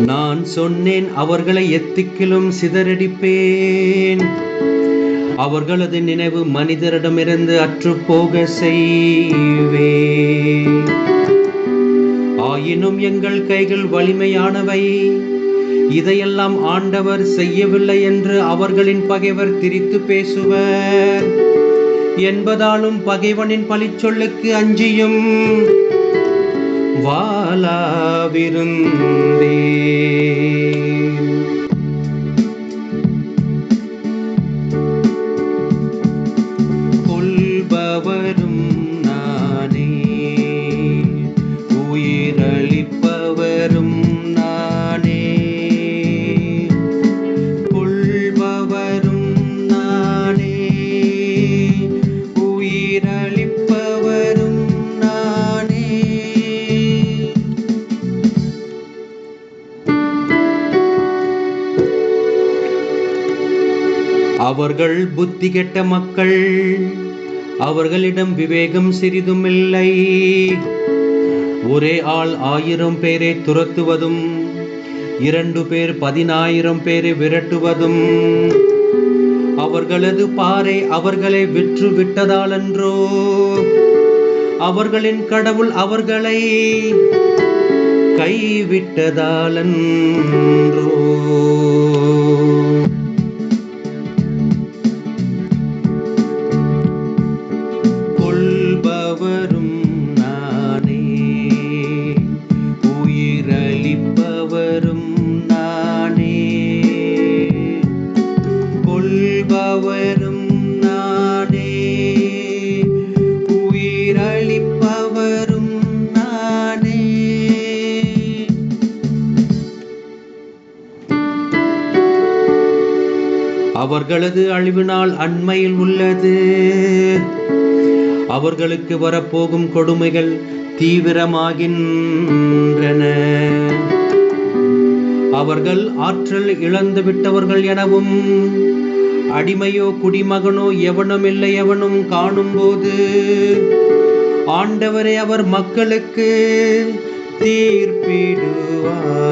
நான் சொன்னேன், அவர்களை எத்திக்கிலும் சிதறடிப்பேன். அவர்களது நினைவு மனிதரிடமிருந்து அற்றுப்போக செய்வேன். ஆயினும் எங்கள் கைகள் வலிமையானவை, இதையெல்லாம் ஆண்டவர் செய்யவில்லை என்று அவர்களின் பகைவர் திரித்து பேசுவர் என்பதாலும் பகைவனின் பழிச்சொல்லுக்கு அஞ்சியும் வாளாவிருந்தே. கொல்பவரும் நானே, உயிரளிப்பவரும் நானே. கொல்பவரும் நானே, உயிரளிப்பவரும் நானே. அவர்கள் புத்தி கெட்ட மக்கள், அவர்களிடம் விவேகம் சிறிதுமில்லை. ஒரே ஆள் 1000 பேரை துரத்துவதும் 2 பேர் 10,000 பேரை விரட்டுவதும் அவர்களது பாறை அவர்களை விற்று விட்டதாலன்றோ? அவர்களின் கடவுள் அவர்களை கைவிட்டதாலன்றோ? கொல்பவரும் நானே, உயிரளிப்பவரும் நானே. கொல்பவரும் நானே, உயிரளிப்பவரும் நானே. அவர்களது அழிவு நாள் அண்மையில் உள்ளது. அவர்களுக்கு வரப்போகும் கொடுமைகள் தீவிரமாகின்றன. அவர்கள் ஆற்றல் இழந்து விட்டவர்கள் எனவும், அடிமையோ குடிமகனோ எவனுமில்லை எவனும் காணும்போது, ஆண்டவரே அவர் மக்களுக்கு தீர்ப்பிடுவார்.